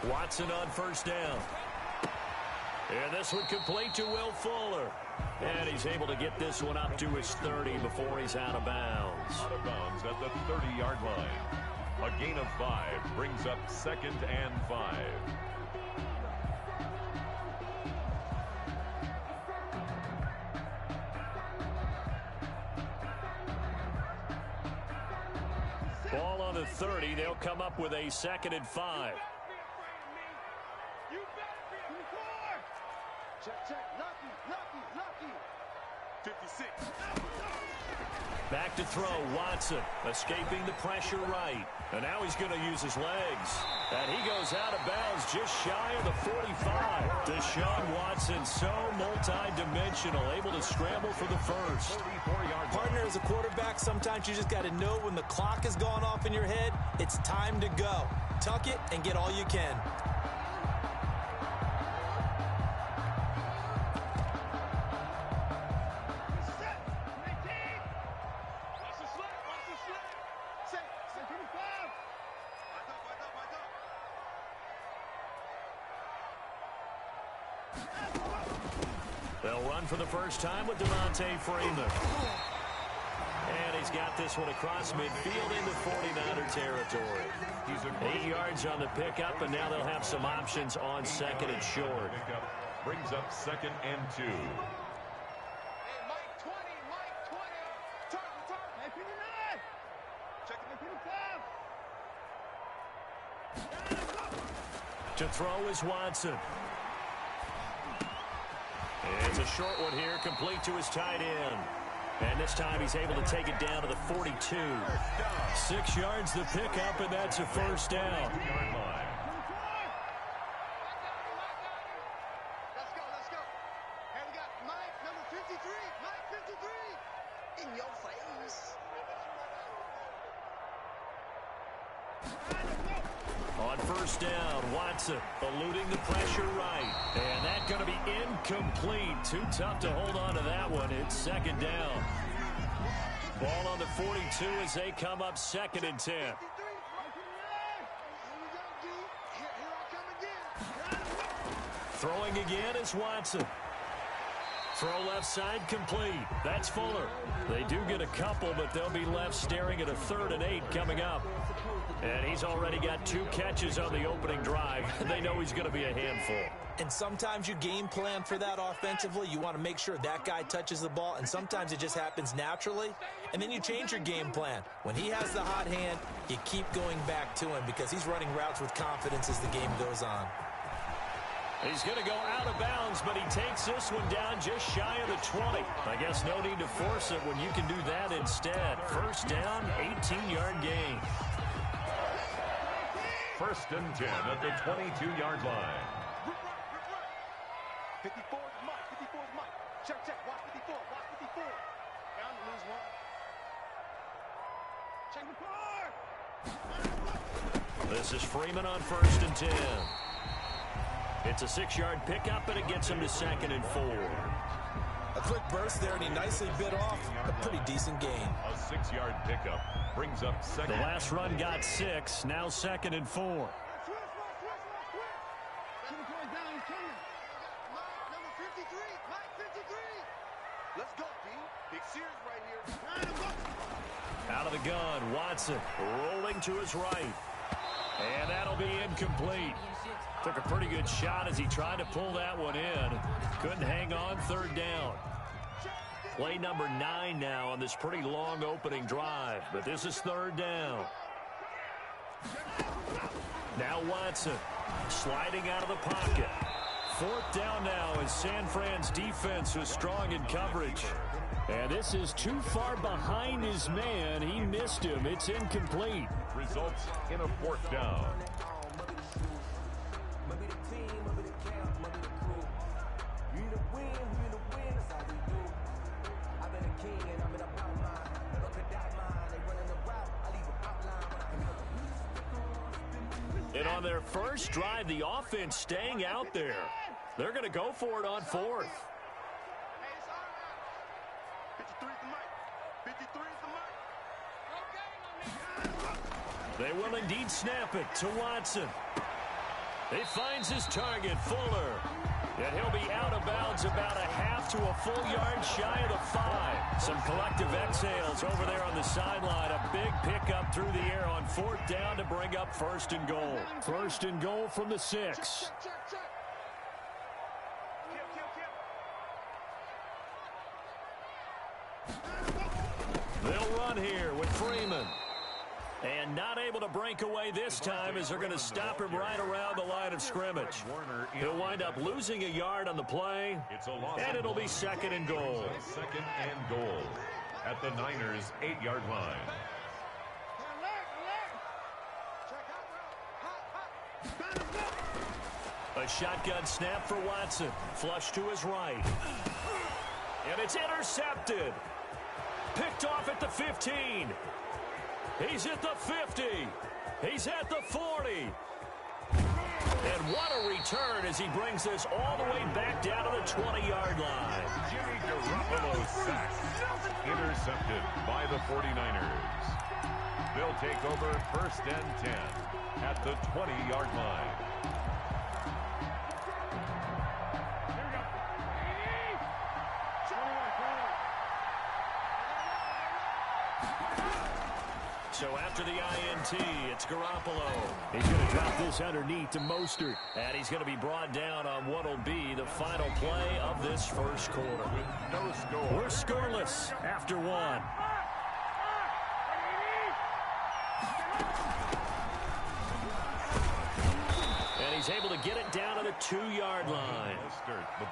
Watson on first down. And this one complete to Will Fuller. And he's able to get this one up to his 30 before he's out of bounds. Out of bounds at the 30-yard line. A gain of 5 brings up 2nd and 5. Ball on the 30. They'll come up with a 2nd and 5. Check. Lucky. 56. Back to throw, Watson, escaping the pressure right. And now he's going to use his legs. And he goes out of bounds just shy of the 45. Deshaun Watson, so multi-dimensional, able to scramble for the first. Partner, as a quarterback, sometimes you just got to know when the clock has gone off in your head, it's time to go. Tuck it and get all you can. They'll run for the first time with Devontae Freeman. And he's got this one across midfield into 49er territory. 8 yards on the pickup, and now they'll have some options on 2nd and short. Brings up 2nd and 2. To throw is Watson. It's a short one here, complete to his tight end. And this time he's able to take it down to the 42. 6 yards the pickup, and that's a first down. Let's go. And we got Mike, number 53. Mike 53. In your face. On first down, Watson eluding the pressure right. And that's going to be incomplete. Too tough to hold on to that one. It's 2nd down. Ball on the 42 as they come up 2nd and 10. Throwing again is Watson. Throw left side complete. That's Fuller. They do get a couple, but they'll be left staring at a 3rd and 8 coming up. And he's already got 2 catches on the opening drive. They know he's going to be a handful. And sometimes you game plan for that offensively. You want to make sure that guy touches the ball, and sometimes it just happens naturally. And then you change your game plan. When he has the hot hand, you keep going back to him because he's running routes with confidence as the game goes on. He's going to go out of bounds, but he takes this one down just shy of the 20. I guess no need to force it when you can do that instead. First down, 18-yard gain. 1st and 10 at the 22-yard line. 54 is Mike. 54 is Mike. Check. Watch 54. Watch 54. Bound to lose one. Check the car. This is Freeman on 1st and 10. It's a 6-yard pickup, and it gets him to 2nd and 4. A quick burst there, and he nicely bit off a pretty decent gain. A 6-yard pickup brings up 2nd. The last run got 6, now 2nd and 4. Number 53. Mike 53. Let's go, D. Big Sears right here. Out of the gun, Watson rolling to his right. And that'll be incomplete. Took a pretty good shot as he tried to pull that one in. Couldn't hang on, 3rd down. Play number 9 now on this pretty long opening drive. But this is 3rd down. Now Watson sliding out of the pocket. 4th down now as San Fran's defense was strong in coverage. And this is too far behind his man. He missed him. It's incomplete. Results in a 4th down. And on their first drive, the offense staying out there. They're going to go for it on 4th. They will indeed snap it to Watson. He finds his target, Fuller. And he'll be out of bounds about a half to a full yard shy of the 5. Some collective exhales over there on the sideline. A big pickup through the air on 4th down to bring up 1st and goal. 1st and goal from the 6. They'll run here with Freeman. And not able to break away this time as they're going to stop him right around the line of scrimmage. He'll wind up losing a yard on the play, and it'll be 2nd and goal. 2nd and goal at the Niners' 8-yard line. A shotgun snap for Watson. Flush to his right. And it's intercepted. Picked off at the 15. He's at the 50. He's at the 40. And what a return as he brings this all the way back down to the 20-yard line. Jimmy Garoppolo sacked. Intercepted by the 49ers. They'll take over 1st and 10 at the 20-yard line. So after the INT, it's Garoppolo. He's going to drop this underneath to Mostert. And he's going to be brought down on what will be the final play of this first quarter. No score. We're scoreless after 1. And he's able to get it down to the 2-yard line.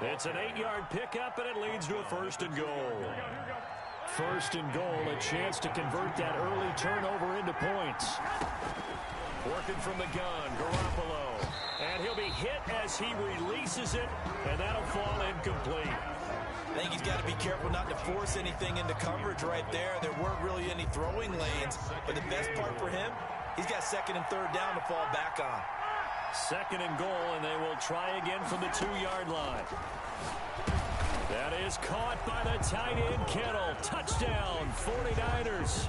It's an 8-yard pickup, and it leads to a 1st and goal. 1st and goal, a chance to convert that early turnover into points. Working from the gun, Garoppolo. And he'll be hit as he releases it, and that'll fall incomplete. I think he's got to be careful not to force anything into coverage right there. There weren't really any throwing lanes, but the best part for him, he's got 2nd and 3rd down to fall back on. 2nd and goal, and they will try again from the 2-yard line. That is caught by the tight end, Kittle. Touchdown, 49ers.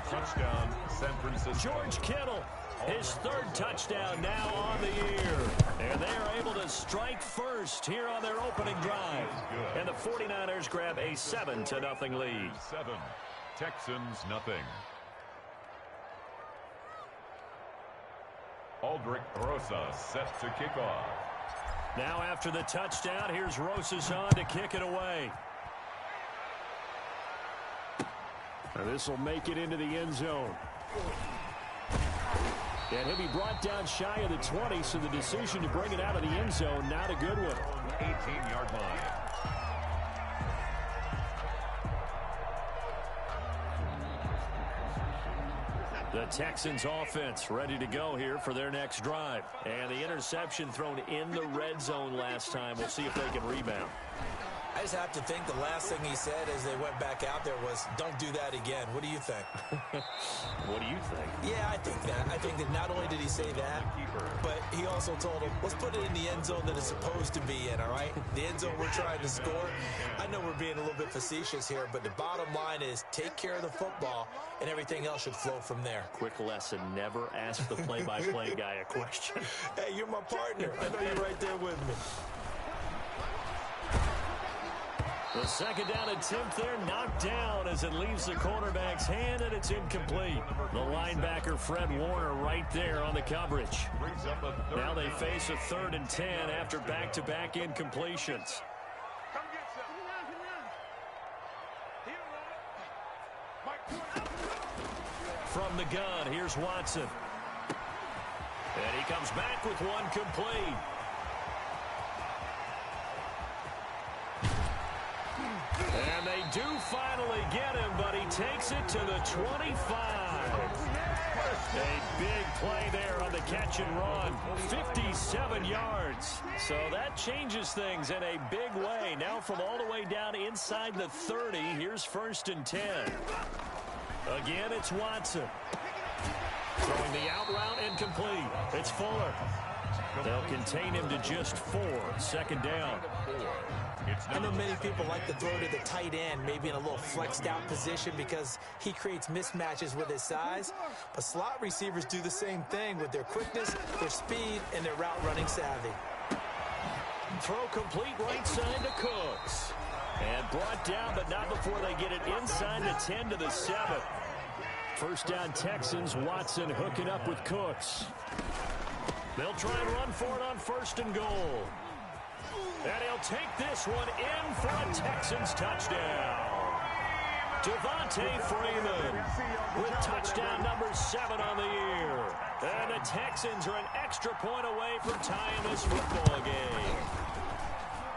Touchdown, San Francisco. George Kittle, his 3rd touchdown now on the year. And they are able to strike first here on their opening drive. And the 49ers grab a 7-0 lead. 7, Texans nothing. Aldrich Rosa set to kick off. Now after the touchdown, here's Rosas on to kick it away. This will make it into the end zone. And he'll be brought down shy of the 20, so the decision to bring it out of the end zone, not a good one. 18-yard line. The Texans offense ready to go here for their next drive. And the interception thrown in the red zone last time. We'll see if they can rebound. I just have to think the last thing he said as they went back out there was, don't do that again. What do you think? What do you think? Yeah, I think that. I think that not only did he say that, but he also told him, let's put it in the end zone that it's supposed to be in, all right? The end zone we're trying to score. I know we're being a little bit facetious here, but the bottom line is take care of the football, and everything else should flow from there. Quick lesson, never ask the play-by-play guy a question. Hey, you're my partner. I know you're right there with me. The 2nd down attempt there knocked down as it leaves the cornerback's hand, and it's incomplete. The linebacker, Fred Warner, right there on the coverage. Now they face a 3rd and 10 after back-to-back incompletions. From the gun, here's Watson. And he comes back with one complete. And they do finally get him, but he takes it to the 25. A big play there on the catch and run. 57 yards. So that changes things in a big way. Now from all the way down inside the 30, here's 1st and 10. Again, it's Watson. Throwing the out route incomplete. It's Fuller. They'll contain him to just 4. 2nd down. I know many people like to throw to the tight end, maybe in a little flexed out position because he creates mismatches with his size. But slot receivers do the same thing with their quickness, their speed, and their route running savvy. Throw complete right side to Cooks. And brought down, but not before they get it inside the 10 to the 7. First down Texans, Watson hooking up with Cooks. They'll try and run for it on 1st and goal. And he'll take this one in for a Texans touchdown. Devontae Freeman with touchdown number 7 on the year. And the Texans are an extra point away from tying this football game.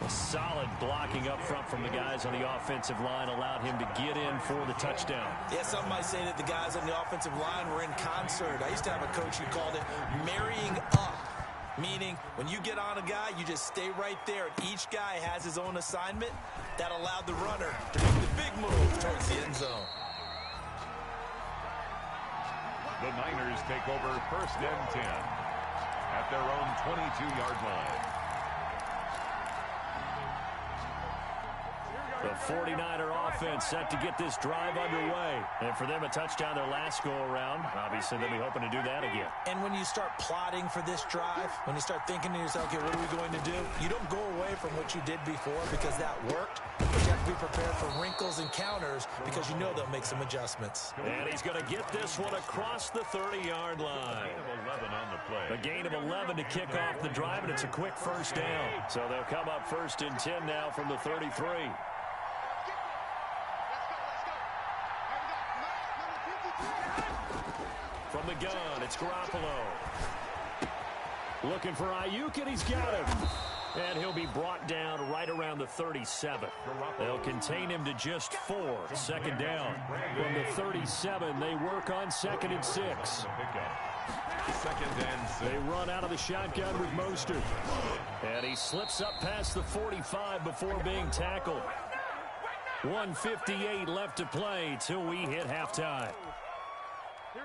A solid blocking up front from the guys on the offensive line allowed him to get in for the touchdown. Yeah, some might say that the guys on the offensive line were in concert. I used to have a coach who called it marrying up, meaning when you get on a guy, you just stay right there, and each guy has his own assignment. That allowed the runner to make the big move towards the end zone. The Niners take over 1st and 10 at their own 22-yard line. The 49er offense set to get this drive underway. And for them, a touchdown their last go-around. Obviously, they'll be hoping to do that again. And when you start plotting for this drive, when you start thinking to yourself, okay, what are we going to do? You don't go away from what you did before because that worked. But you have to be prepared for wrinkles and counters because you know they'll make some adjustments. And he's going to get this one across the 30-yard line. Gain of 11 on the play. A gain of 11 to kick off the drive, and it's a quick first down. So they'll come up 1st and 10 now from the 33. From the gun, it's Garoppolo. Looking for Ayuk, and he's got him. And he'll be brought down right around the 37. They'll contain him to just 4. 2nd down. From the 37, they work on 2nd and 6. 2nd and 6. They run out of the shotgun with Mostert. And he slips up past the 45 before being tackled. 1:58 left to play till we hit halftime.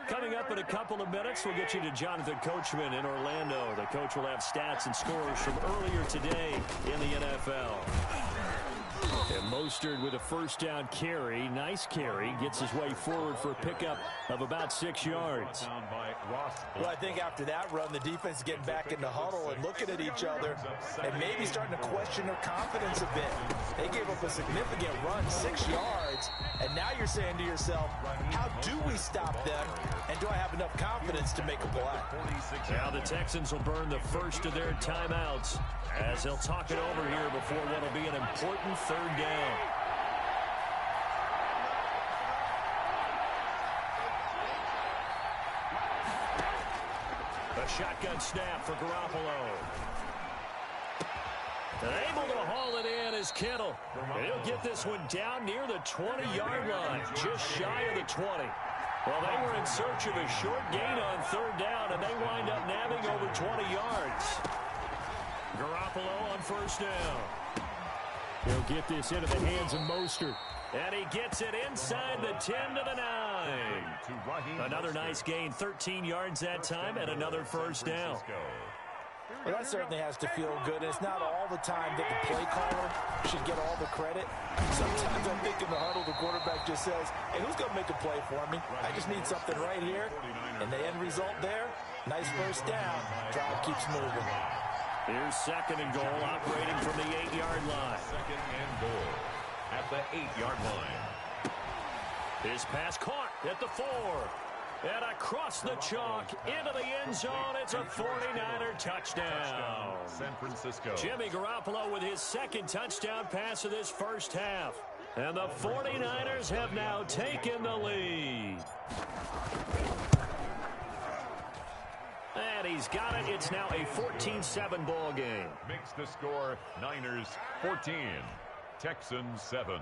Coming up in a couple of minutes, we'll get you to Jonathan Coachman in Orlando. The coach will have stats and scores from earlier today in the NFL. And Mostert with a first down carry. Nice carry. Gets his way forward for a pickup of about 6 yards. Well, I think after that run, the defense is getting back in the huddle and looking at each other and maybe starting to question their confidence a bit. They gave up a significant run, 6 yards, and now you're saying to yourself, how do we stop them, and do I have enough confidence to make a play? Now the Texans will burn the first of their timeouts as they'll talk it over here before what will be an important 3rd down. A shotgun snap for Garoppolo. And able to haul it in is Kittle. And he'll get this one down near the 20-yard line, just shy of the 20. Well, they were in search of a short gain on 3rd down, and they wind up nabbing over 20 yards. Garoppolo on 1st down. He'll get this into the hands of Mostert. And he gets it inside the 10 to the 9. Another nice gain, 13 yards that time, and another 1st down. Well, that certainly has to feel good. It's not all the time that the play caller should get all the credit. Sometimes I think in the huddle, the quarterback just says, hey, who's going to make a play for me? I just need something right here. And the end result there, nice first down. Drive keeps moving. Here's 2nd and goal, operating from the 8-yard line. 2nd and goal at the 8-yard line. His pass caught at the 4. And across the chalk into the end zone. It's a 49er touchdown. San Francisco. Jimmy Garoppolo with his 2nd touchdown pass of this first half. And the 49ers have now taken the lead. And he's got it. It's now a 14-7 ball game. Makes the score Niners 14, Texans 7.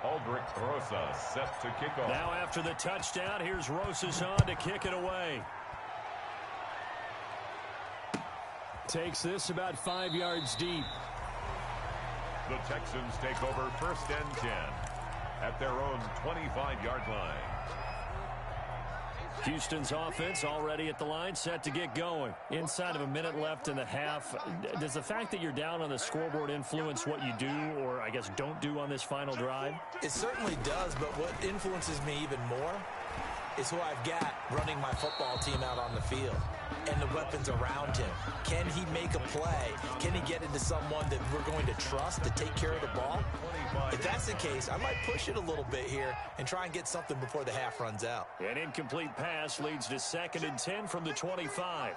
Aldrich Rosa set to kick off. Now after the touchdown, here's Rosas on to kick it away. Takes this about 5 yards deep. The Texans take over 1st and 10 at their own 25-yard line. Houston's offense already at the line, set to get going. Inside of a minute left in the half, does the fact that you're down on the scoreboard influence what you do, or I guess don't do on this final drive? It certainly does, but what influences me even more is who I've got running my football team out on the field and the weapons around him. Can he make a play? Can he get into someone that we're going to trust to take care of the ball? If that's the case, I might push it a little bit here and try and get something before the half runs out. An incomplete pass leads to 2nd and 10 from the 25.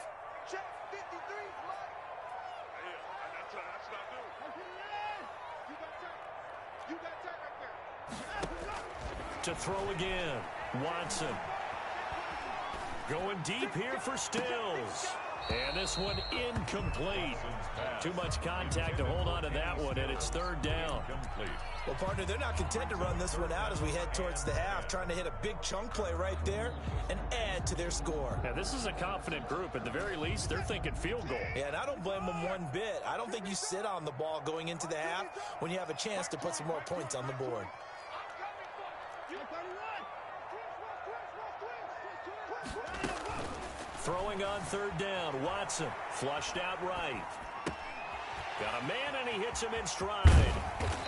To throw again, Watson. Going deep here for Stills. And this one incomplete. Too much contact to hold on to that one, and it's 3rd down. Well, partner, they're not content to run this one out as we head towards the half, trying to hit a big chunk play right there and add to their score. Now, this is a confident group. At the very least, they're thinking field goal. Yeah, and I don't blame them one bit. I don't think you sit on the ball going into the half when you have a chance to put some more points on the board. Throwing on 3rd down, Watson flushed out right. Got a man, and he hits him in stride.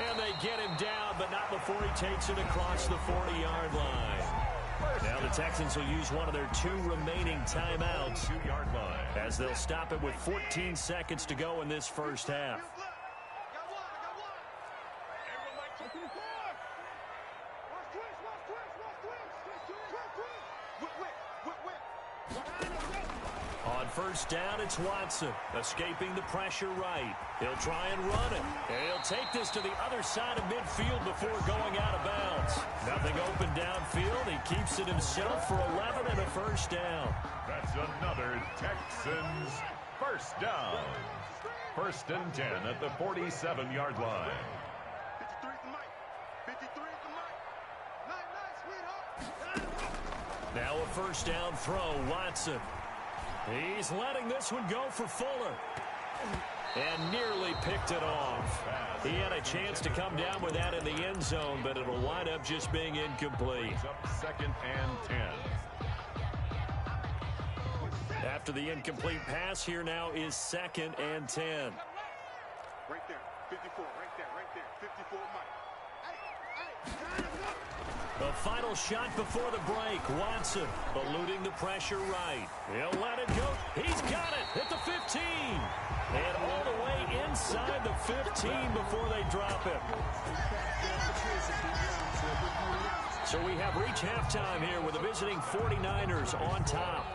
And they get him down, but not before he takes it across the 40-yard line. Now the Texans will use one of their 2 remaining timeouts as they'll stop it with 14 seconds to go in this first half. On 1st down, it's Watson, escaping the pressure right. He'll try and run it. And he'll take this to the other side of midfield before going out of bounds. Nothing open downfield. He keeps it himself for 11 and a 1st down. That's another Texans first down. 1st and 10 at the 47-yard line. 53 is the mic. 53 is the mic. Nice, sweetheart. Now a 1st down throw, Watson. He's letting this one go for Fuller. And nearly picked it off. He had a chance to come down with that in the end zone, but it'll wind up just being incomplete. Up 2nd and 10. After the incomplete pass, here now is 2nd and 10. Right there, 54, right there, 54 mic. The final shot before the break. Watson eluding the pressure right. He'll let it go. He's got it at the 15. And all the way inside the 15 before they drop it. So we have reached halftime here with the visiting 49ers on top.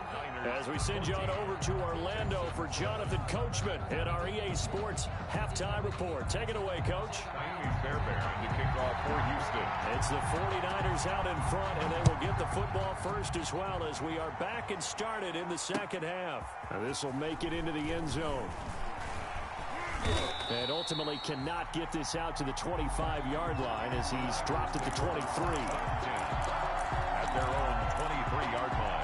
As we send you on over to Orlando for Jonathan Coachman at our EA Sports Halftime Report. Take it away, Coach. Miami Fairbairn to kick off for Houston. It's the 49ers out in front, and they will get the football first as well as we are back and started in the 2nd half. Now this will make it into the end zone. And ultimately cannot get this out to the 25-yard line as he's dropped at the 23. At their own 23-yard line.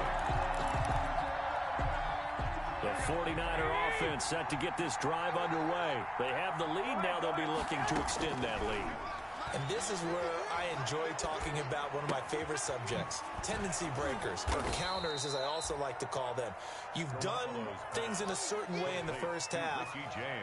The 49er offense set to get this drive underway. They have the lead now. They'll be looking to extend that lead. And this is where I enjoy talking about one of my favorite subjects, tendency breakers, or counters as I also like to call them. You've done things in a certain way in the first half,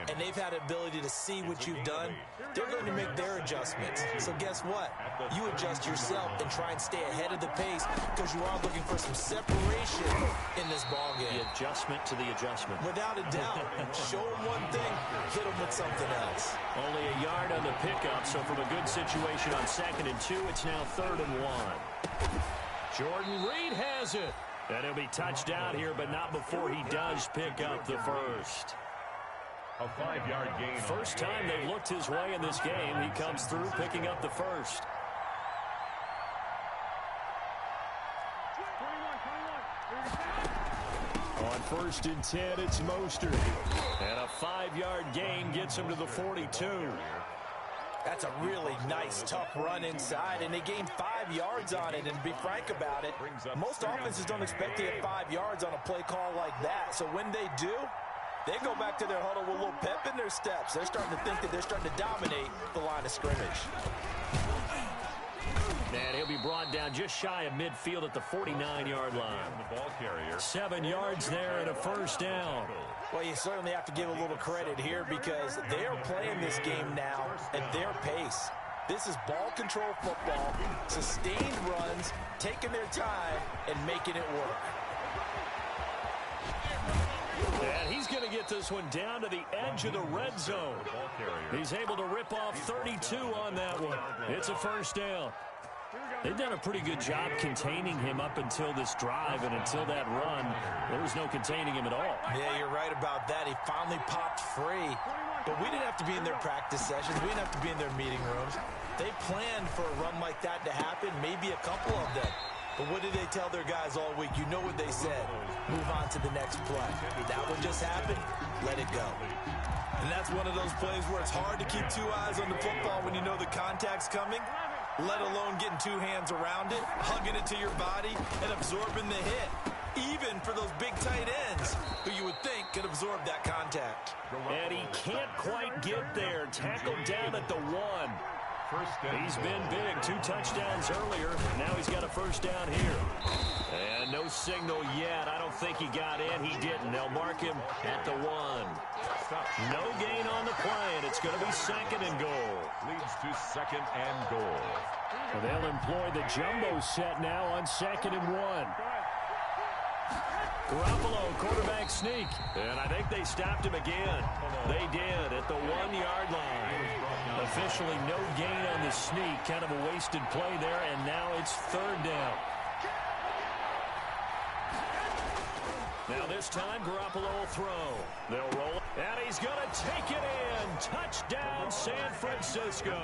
and they've had the ability to see what you've done. They're going to make their adjustments. So guess what? You adjust yourself and try and stay ahead of the pace because you are looking for some separation in this ballgame. The adjustment to the adjustment. Without a doubt. Show them one thing, hit them with something else. Only a yard on the pickup, so from a good situation on 2nd and 2, it's now 3rd and 1. Jordan Reed has it. And he'll be touched down here, but not before he does pick up the first. A 5-yard gain. First time they've looked his way in this game. He comes through picking up the first. On 1st and 10, it's Mostert. And a 5-yard gain gets him to the 42. That's a really nice, tough run inside, and they gained 5 yards on it. And to be frank about it, most offenses don't expect to get 5 yards on a play call like that. So when they do, they go back to their huddle with a little pep in their steps. They're starting to think that they're starting to dominate the line of scrimmage. And he'll be brought down just shy of midfield at the 49-yard line. The ball carrier. 7 yards there and a first down. Well, you certainly have to give a little credit here because they're playing this game now at their pace. This is ball control football, sustained runs, taking their time, and making it work. And he's going to get this one down to the edge of the red zone. He's able to rip off 32 on that one. It's a first down. They've done a pretty good job containing him up until this drive, and until that run, there was no containing him at all. Yeah, you're right about that. He finally popped free. But we didn't have to be in their practice sessions. We didn't have to be in their meeting rooms. They planned for a run like that to happen, maybe a couple of them. But what did they tell their guys all week? You know what they said. Move on to the next play. That one just happened. Let it go. And that's one of those plays where it's hard to keep two eyes on the football when you know the contact's coming, let alone getting two hands around it, hugging it to your body, and absorbing the hit. Even for those big tight ends who you would think could absorb that contact. And he can't quite get there. Tackled down at the 1. He's been big. 2 touchdowns earlier. Now he's got a first down here. And no signal yet. I don't think he got in. He didn't. They'll mark him at the 1. No gain on the play, and it's going to be 2nd and goal. Leads to 2nd and goal. Well, they'll employ the jumbo set now on 2nd and 1. Garoppolo, quarterback sneak. And I think they stopped him again. They did at the 1-yard line. Officially no gain on the sneak. Kind of a wasted play there, and now it's 3rd down. Now this time, Garoppolo will throw. They'll roll. And he's going to take it in. Touchdown, San Francisco.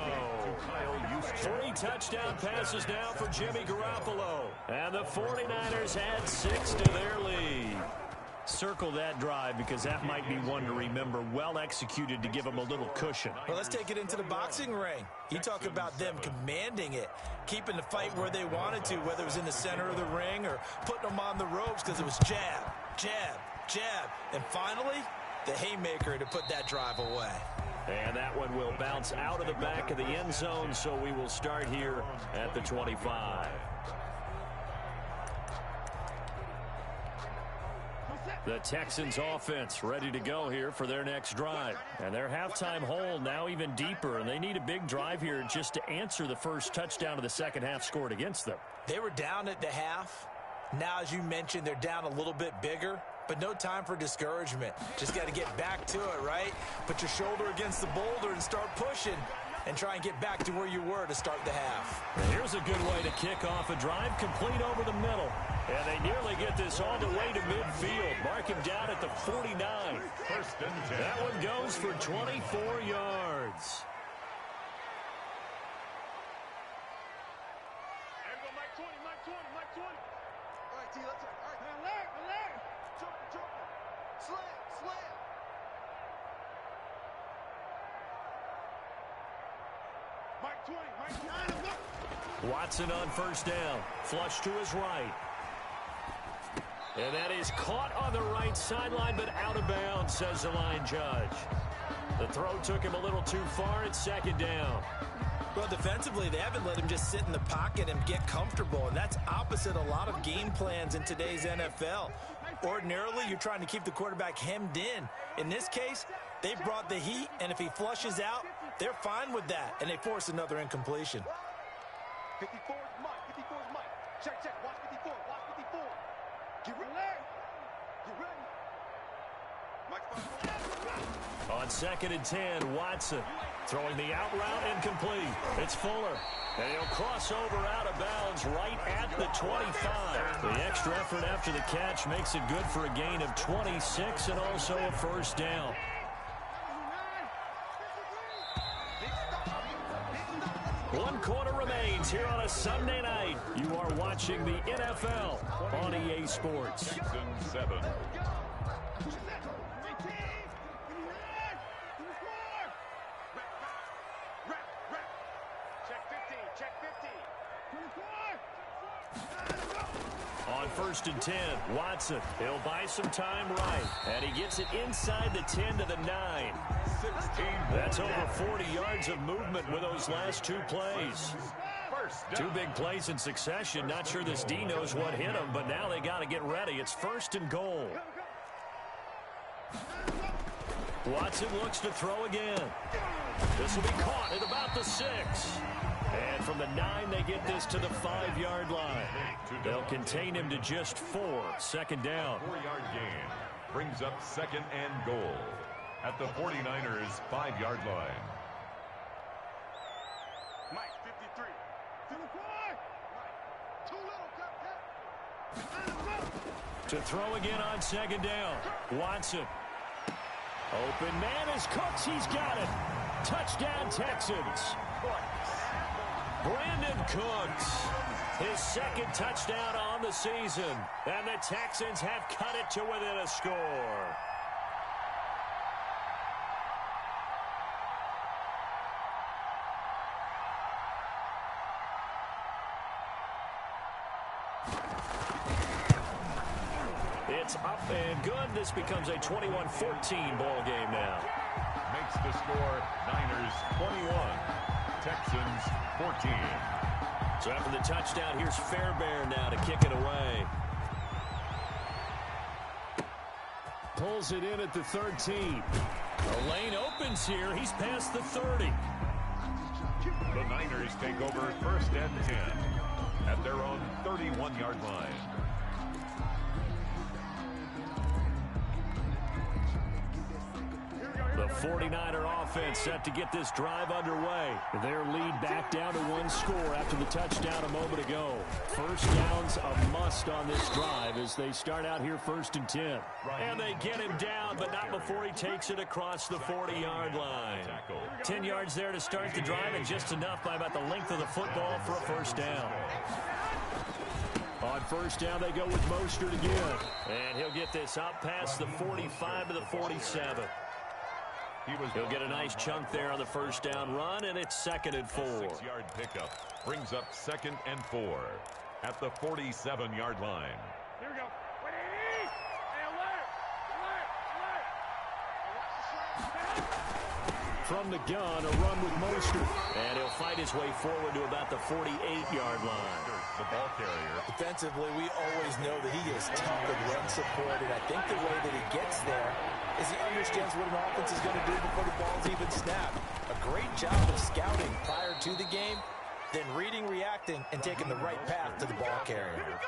3 touchdown passes now for Jimmy Garoppolo. And the 49ers add 6 to their lead. Circle that drive because that might be one to remember. Well executed to give them a little cushion. Well, let's take it into the boxing ring. You talk about them commanding it, keeping the fight where they wanted to, whether it was in the center of the ring or putting them on the ropes because it was jab, jab, jab. And finally, the haymaker to put that drive away. And that one will bounce out of the back of the end zone, so we will start here at the 25. The Texans offense ready to go here for their next drive. And their halftime hole now even deeper, and they need a big drive here just to answer the first touchdown of the second half scored against them. They were down at the half. Now, as you mentioned, they're down a little bit bigger, but no time for discouragement. Just got to get back to it, right? Put your shoulder against the boulder and start pushing and try and get back to where you were to start the half. Here's a good way to kick off a drive, complete over the middle. And they nearly get this all the way to midfield. Mark him down at the 49. 1st and 10. That one goes for 24 yards. Mike 20, Mike 20, Mike 20. All right, T, let's go. All right. Alert. Jump. Slam. Mike 20, Mike 20. Watson on first down. Flush to his right. And that is caught on the right sideline, but out of bounds, says the line judge. The throw took him a little too far. It's 2nd down. Well, defensively, they haven't let him just sit in the pocket and get comfortable, and that's opposite a lot of game plans in today's NFL. Ordinarily, you're trying to keep the quarterback hemmed in. In this case, they've brought the heat, and if he flushes out, they're fine with that, and they force another incompletion. 54 is Mike. 54 is Mike. Check. Watch 54. Watch 54. Get ready. Mike. On 2nd and 10, Watson throwing the out route incomplete. It's Fuller. And he'll cross over out of bounds right at the 25. The extra effort after the catch makes it good for a gain of 26 and also a first down. 1 quarter remains here on a Sunday night. You are watching the NFL on EA Sports. Texans 7. On 1st and 10, Watson. He'll buy some time right. And he gets it inside the 10 to the 9. 16. That's over 40 yards of movement with those last 2 plays. First down. Two big plays in succession. Not sure this D knows what hit him, but now they got to get ready. It's 1st and goal. Watson looks to throw again. This will be caught at about the 6. And from the 9, they get this to the 5-yard line. They'll contain him to just 4. 2nd down. 4-yard gain brings up 2nd and goal at the 49ers' 5-yard line. Mike, 53. 54. Mike, too little. To throw again on 2nd down. Watson. Open man is Cooks. He's got it. Touchdown, Texans. Brandon Cooks, his 2nd touchdown on the season. And the Texans have cut it to within a score. It's up and good. This becomes a 21-14 ball game now. Makes the score Niners 21, Texans 14. So after the touchdown, here's Fairbairn now to kick it away. Pulls it in at the 13. The lane opens here. He's past the 30. The Niners take over 1st and 10 at their own 31-yard line. The 49er offense set to get this drive underway. Their lead back down to 1 score after the touchdown a moment ago. 1st down's a must on this drive as they start out here 1st and 10. And they get him down, but not before he takes it across the 40-yard line. 10 yards there to start the drive, and just enough by about the length of the football for a 1st down. On 1st down, they go with Mostert again. And he'll get this up past the 45 to the 47. He'll get a nice chunk there on the 1st down run, and it's 2nd and 4. 6-yard pickup brings up 2nd and 4 at the 47-yard line. Here we go. From the gun, a run with Mostert. And he'll fight his way forward to about the 48-yard line. The ball carrier. Defensively, we always know that he is tough with run support, and I think the way that he gets there is he understands what an offense is going to do before the ball's even snapped. A great job of scouting prior to the game, then reading, reacting, and taking the right path to the ball carrier.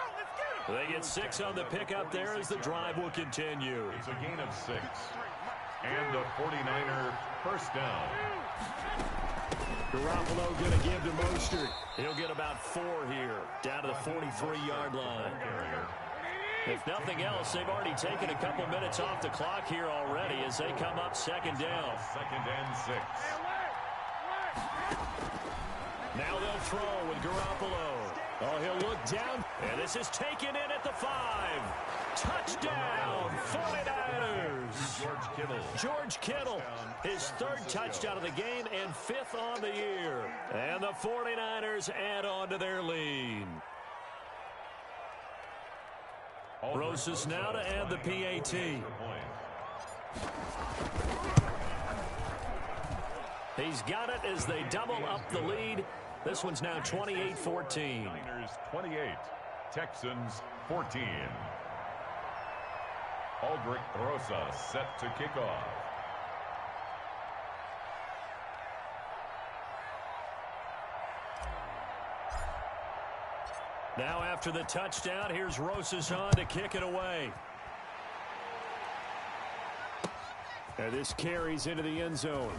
They get 6 on the pickup there as the drive will continue. It's a gain of 6. And the 49er 1st down. Garoppolo going to give to Mostert. He'll get about 4 here, down to the 43-yard line. If nothing else, they've already taken a couple minutes off the clock here already as they come up 2nd down. 2nd and 6. Now they'll throw with Garoppolo. Oh, he'll look down. And this is taken in at the 5. Touchdown, 49ers. George Kittle, his 3rd touchdown of the game and 5th on the year. And the 49ers add on to their lead. Rosas now to add the PAT. He's got it as they double up the lead. This one's now 28-14. Niners 28, Texans 14. Aldrich Rosas set to kick off. Now after the touchdown, here's Rosas on to kick it away. And this carries into the end zone.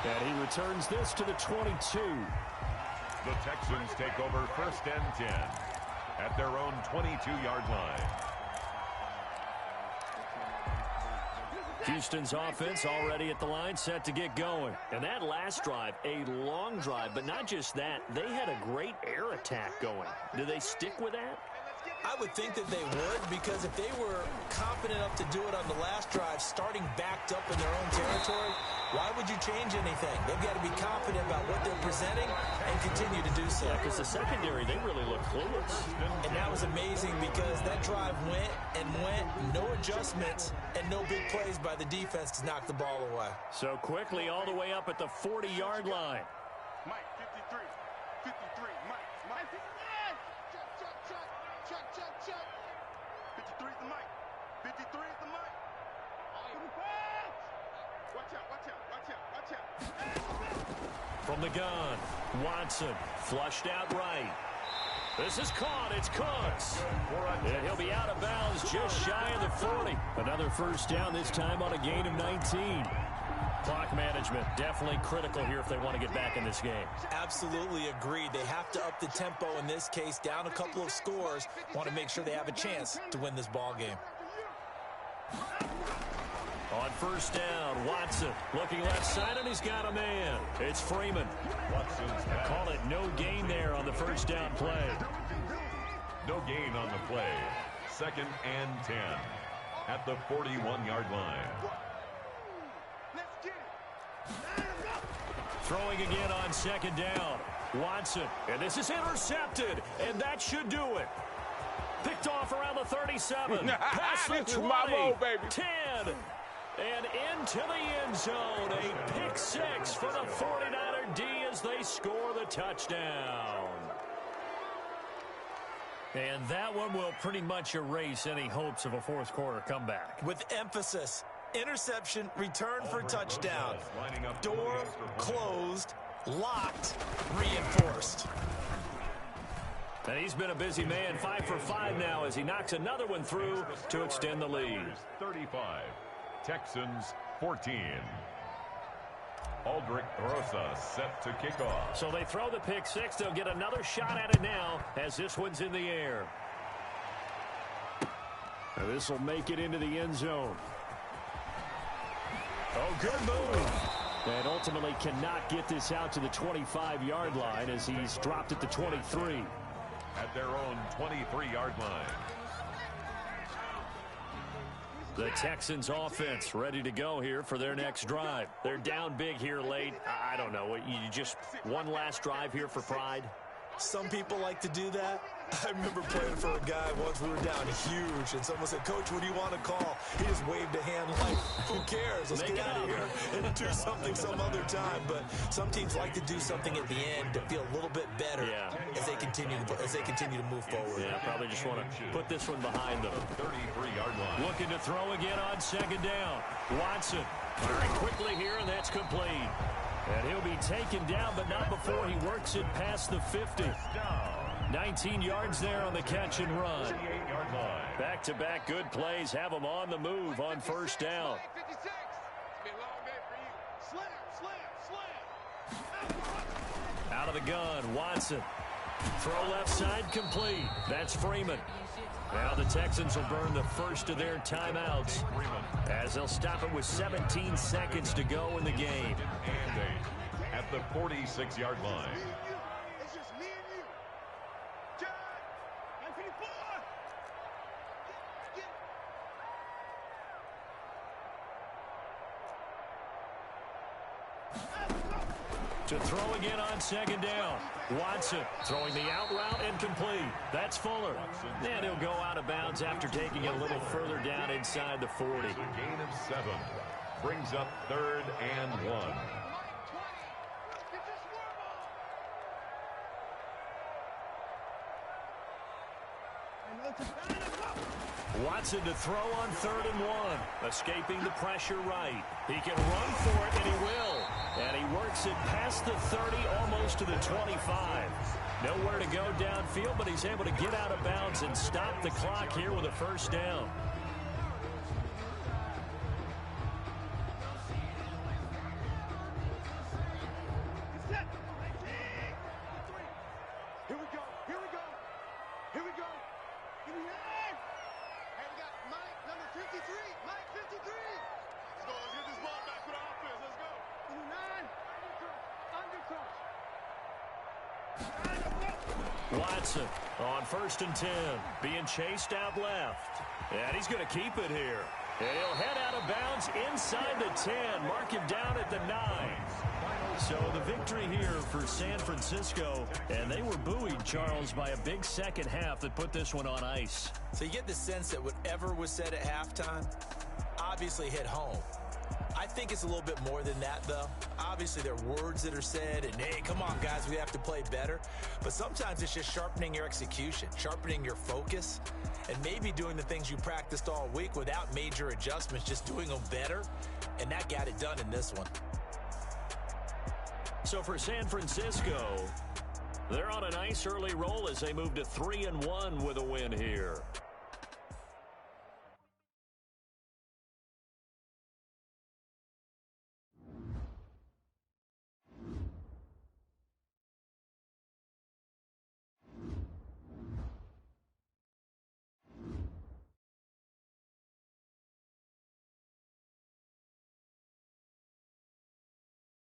And he returns this to the 22. The Texans take over 1st and 10 at their own 22-yard line. Houston's offense already at the line, set to get going. And that last drive, a long drive, but not just that. They had a great air attack going. Do they stick with that? I would think that they would, because if they were confident enough to do it on the last drive, starting backed up in their own territory, why would you change anything? They've got to be confident about what they're presenting and continue to do so. Yeah, because the secondary, they really look clueless. And that was amazing because that drive went, no adjustments, and no big plays by the defense to knock the ball away. So quickly all the way up at the 40-yard line. Mike, 53. 53, Mike. Mike. Check. 53 is the Mike. 53 is the Mike. Watch out. From the gun, Watson flushed out right. This is caught. It's Cooks. And he'll be out of bounds just shy of the 40. Another first down, this time on a gain of 19. Clock management definitely critical here if they want to get back in this game. Absolutely agreed. They have to up the tempo in this case, down a couple of scores. Want to make sure they have a chance to win this ball game. On first down, Watson looking left side, and he's got a man. It's Freeman. Call it no gain there on the first down play. No gain on the play. 2nd and 10 at the 41-yard line. Throwing again on 2nd down. Watson, and this is intercepted, and that should do it. Picked off around the 37. Past the 20, my mode, baby. 10, and into the end zone. A pick 6 for the 49er D as they score the touchdown. And that one will pretty much erase any hopes of a fourth quarter comeback. With emphasis, interception, return for touchdown. Door closed, locked, reinforced. And he's been a busy man, 5 for 5 now as he knocks another one through to extend the lead. 35, Texans 14. Aldrich Rosa set to kick off. So they throw the pick 6. They'll get another shot at it now as this one's in the air. And this will make it into the end zone. Oh, good move. And ultimately cannot get this out to the 25-yard line as he's dropped at the 23. At their own 23-yard line. The Texans offense ready to go here for their next drive. They're down big here late. I don't know. You just one last drive here for pride? Some people like to do that. I remember playing for a guy once. We were down huge, and someone said, "Coach, what do you want to call?" He just waved a hand like, "Who cares? Let's get out of here and do something some other time." But some teams like to do something at the end to feel a little bit better as they continue to move forward. Yeah, probably just want to put this one behind them. 33-yard line. Looking to throw again on 2nd down. Watson firing quickly here, and that's complete. And he'll be taken down, but not before he works it past the 50. 19 yards there on the catch and run. 38-yard line. Back-to-back good plays have them on the move on first down. Out of the gun, Watson. Throw left side complete. That's Freeman. Now the Texans will burn the first of their timeouts as they'll stop it with 17 seconds to go in the game. And 8 at the 46-yard line. It's just me and you. John, 954. To throw again on 2nd down. Watson throwing the out route incomplete. That's Fuller. And he'll go out of bounds after taking it a little further down inside the 40. A gain of 7 brings up 3rd and 1. Watson to throw on 3rd and 1. Escaping the pressure right. He can run for it, and he will. And he works it past the 30, almost to the 25. Nowhere to go downfield, but he's able to get out of bounds and stop the clock here with a first down. Watson on 1st and 10, being chased out left. And he's going to keep it here. And he'll head out of bounds inside the 10, mark him down at the 9. So the victory here for San Francisco, and they were buoyed, Charles, by a big second half that put this one on ice. So you get the sense that whatever was said at halftime obviously hit home. I think it's a little bit more than that, though. Obviously, there are words that are said, and, hey, come on, guys, we have to play better. But sometimes it's just sharpening your execution, sharpening your focus, and maybe doing the things you practiced all week without major adjustments, just doing them better, and that got it done in this one. So for San Francisco, they're on a nice early roll as they move to 3-1 with a win here.